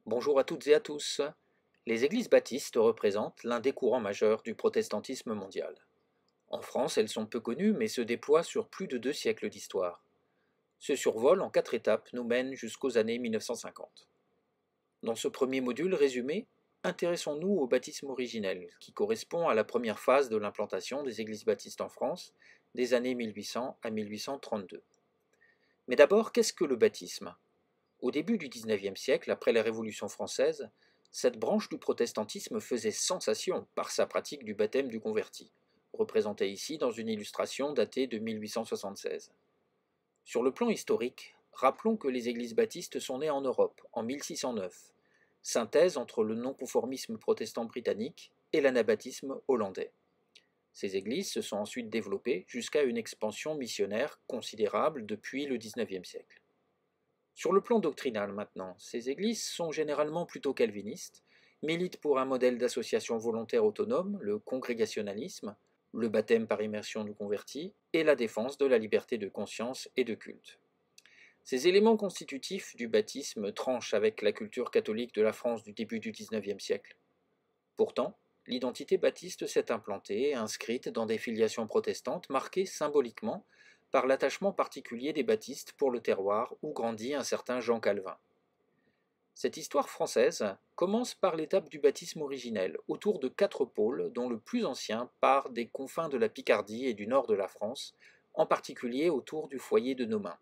Bonjour à toutes et à tous. Les églises baptistes représentent l'un des courants majeurs du protestantisme mondial. En France, elles sont peu connues mais se déploient sur plus de 2 siècles d'histoire. Ce survol en 4 étapes nous mène jusqu'aux années 1950. Dans ce premier module résumé, intéressons-nous au baptisme originel, qui correspond à la première phase de l'implantation des églises baptistes en France, des années 1800 à 1832. Mais d'abord, qu'est-ce que le baptisme? Au début du XIXe siècle, après la Révolution française, cette branche du protestantisme faisait sensation par sa pratique du baptême du converti, représentée ici dans une illustration datée de 1876. Sur le plan historique, rappelons que les églises baptistes sont nées en Europe en 1609, synthèse entre le non-conformisme protestant britannique et l'anabaptisme hollandais. Ces églises se sont ensuite développées jusqu'à une expansion missionnaire considérable depuis le XIXe siècle. Sur le plan doctrinal maintenant, ces églises sont généralement plutôt calvinistes, militent pour un modèle d'association volontaire autonome, le congrégationalisme, le baptême par immersion du converti et la défense de la liberté de conscience et de culte. Ces éléments constitutifs du baptisme tranchent avec la culture catholique de la France du début du XIXe siècle. Pourtant, l'identité baptiste s'est implantée, inscrite dans des filiations protestantes marquées symboliquement par l'attachement particulier des baptistes pour le terroir où grandit un certain Jean Calvin. Cette histoire française commence par l'étape du baptisme originel, autour de 4 pôles, dont le plus ancien part des confins de la Picardie et du nord de la France, en particulier autour du foyer de Nomain.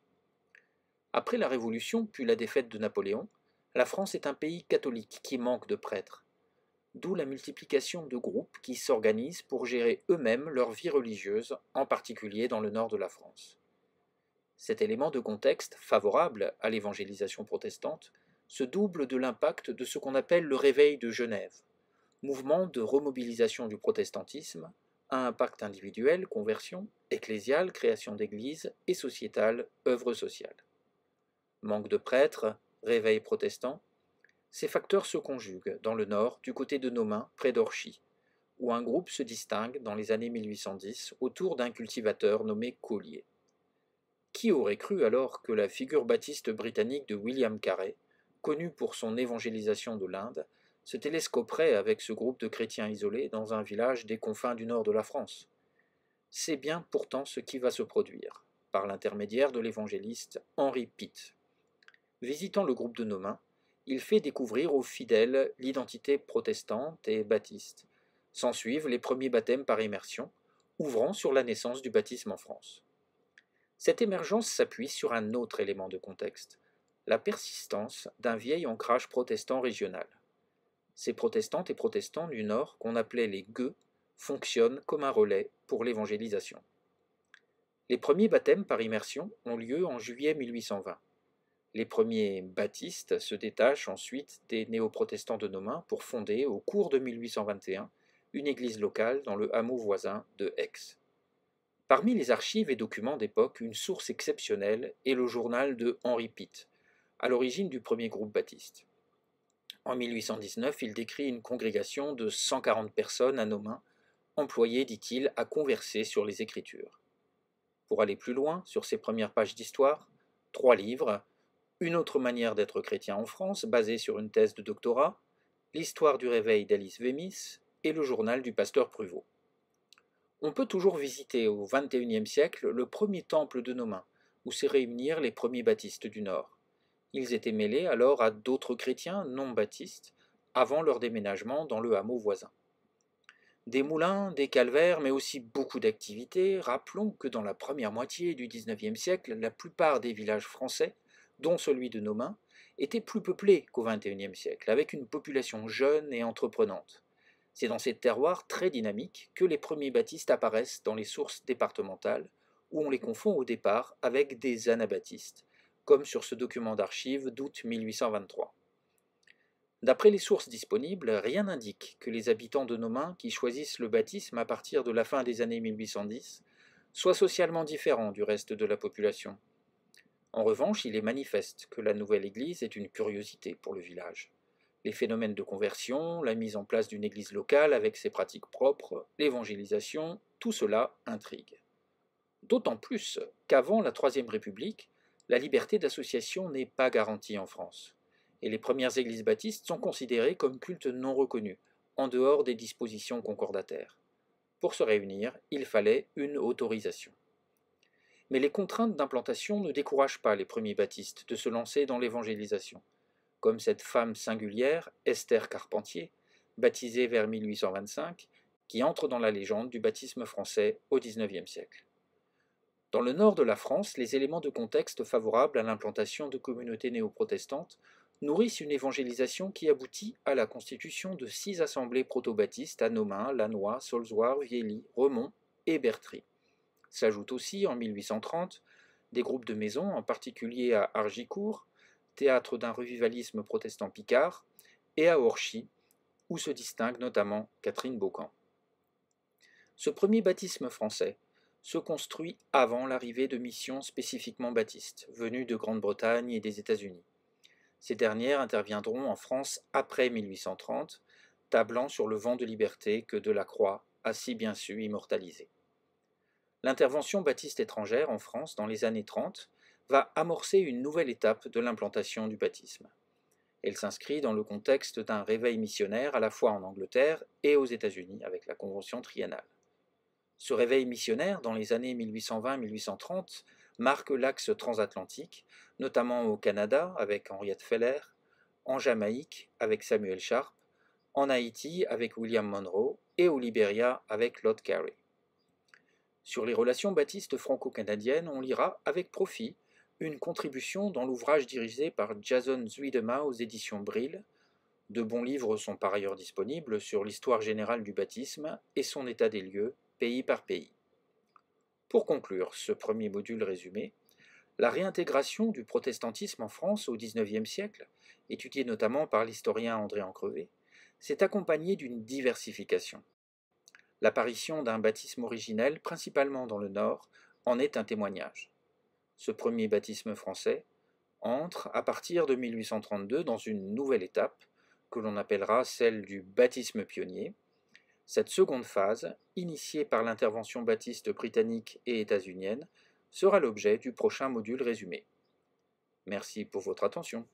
Après la Révolution, puis la défaite de Napoléon, la France est un pays catholique qui manque de prêtres, d'où la multiplication de groupes qui s'organisent pour gérer eux-mêmes leur vie religieuse, en particulier dans le nord de la France. Cet élément de contexte, favorable à l'évangélisation protestante, se double de l'impact de ce qu'on appelle le Réveil de Genève, mouvement de remobilisation du protestantisme, à impact individuel, conversion, ecclésiale, création d'églises, et sociétale, œuvre sociale. Manque de prêtres, réveil protestant, ces facteurs se conjuguent dans le nord, du côté de Nomain, près d'Orchy, où un groupe se distingue dans les années 1810 autour d'un cultivateur nommé Collier. Qui aurait cru alors que la figure baptiste britannique de William Carey, connu pour son évangélisation de l'Inde, se télescoperait avec ce groupe de chrétiens isolés dans un village des confins du nord de la France? C'est bien pourtant ce qui va se produire, par l'intermédiaire de l'évangéliste Henri Pitt. Visitant le groupe de Nomain, il fait découvrir aux fidèles l'identité protestante et baptiste. S'ensuivent les premiers baptêmes par immersion, ouvrant sur la naissance du baptisme en France. Cette émergence s'appuie sur un autre élément de contexte, la persistance d'un vieil ancrage protestant régional. Ces protestantes et protestants du Nord, qu'on appelait les gueux, fonctionnent comme un relais pour l'évangélisation. Les premiers baptêmes par immersion ont lieu en juillet 1820. Les premiers baptistes se détachent ensuite des néo-protestants de Nomain pour fonder, au cours de 1821, une église locale dans le hameau voisin de Aix. Parmi les archives et documents d'époque, une source exceptionnelle est le journal de Henri Pitt, à l'origine du premier groupe baptiste. En 1819, il décrit une congrégation de 140 personnes à Nomain, employées, dit-il, à converser sur les Écritures. Pour aller plus loin, sur ces premières pages d'histoire, 3 livres, Une autre manière d'être chrétien en France, basée sur une thèse de doctorat, L'histoire du réveil d'Alice Wémis et le journal du pasteur Pruvot. On peut toujours visiter au XXIe siècle le premier temple de Nomain, où se réunirent les premiers baptistes du Nord. Ils étaient mêlés alors à d'autres chrétiens non baptistes, avant leur déménagement dans le hameau voisin. Des moulins, des calvaires, mais aussi beaucoup d'activités. Rappelons que dans la première moitié du XIXe siècle, la plupart des villages français, dont celui de Nomain, étaient plus peuplés qu'au XXIe siècle, avec une population jeune et entreprenante. C'est dans ces terroirs très dynamiques que les premiers baptistes apparaissent dans les sources départementales, où on les confond au départ avec des anabaptistes, comme sur ce document d'archives d'août 1823. D'après les sources disponibles, rien n'indique que les habitants de Nomain qui choisissent le baptisme à partir de la fin des années 1810 soient socialement différents du reste de la population. En revanche, il est manifeste que la nouvelle église est une curiosité pour le village. Les phénomènes de conversion, la mise en place d'une église locale avec ses pratiques propres, l'évangélisation, tout cela intrigue. D'autant plus qu'avant la Troisième République, la liberté d'association n'est pas garantie en France. et les premières églises baptistes sont considérées comme cultes non reconnus, en dehors des dispositions concordataires. Pour se réunir, il fallait une autorisation. Mais les contraintes d'implantation ne découragent pas les premiers baptistes de se lancer dans l'évangélisation, comme cette femme singulière, Esther Carpentier, baptisée vers 1825, qui entre dans la légende du baptisme français au XIXe siècle. Dans le nord de la France, les éléments de contexte favorables à l'implantation de communautés néo-protestantes nourrissent une évangélisation qui aboutit à la constitution de 6 assemblées proto-baptistes à Nomain, Lannoy, Saulzoire, Viely, Remont et Bertry. S'ajoutent aussi, en 1830, des groupes de maisons, en particulier à Hargicourt, théâtre d'un revivalisme protestant picard, et à Orchy, où se distingue notamment Catherine Beaucamp. Ce premier baptisme français se construit avant l'arrivée de missions spécifiquement baptistes, venues de Grande-Bretagne et des États-Unis. Ces dernières interviendront en France après 1830, tablant sur le vent de liberté que Delacroix a si bien su immortaliser. L'intervention baptiste étrangère en France dans les années 30 va amorcer une nouvelle étape de l'implantation du baptisme. Elle s'inscrit dans le contexte d'un réveil missionnaire à la fois en Angleterre et aux États-Unis avec la Convention triennale. Ce réveil missionnaire dans les années 1820-1830 marque l'axe transatlantique, notamment au Canada avec Henriette Feller, en Jamaïque avec Samuel Sharp, en Haïti avec William Monroe et au Libéria avec Lord Carey. Sur les relations baptistes franco-canadiennes, on lira avec profit une contribution dans l'ouvrage dirigé par Jason Zuidema aux éditions Brill. De bons livres sont par ailleurs disponibles sur l'histoire générale du baptisme et son état des lieux, pays par pays. Pour conclure ce premier module résumé, la réintégration du protestantisme en France au XIXe siècle, étudiée notamment par l'historien André Ancrevet, s'est accompagnée d'une diversification. L'apparition d'un baptisme originel, principalement dans le Nord, en est un témoignage. Ce premier baptisme français entre, à partir de 1832, dans une nouvelle étape, que l'on appellera celle du baptisme pionnier. Cette seconde phase, initiée par l'intervention baptiste britannique et états-unienne, sera l'objet du prochain module résumé. Merci pour votre attention.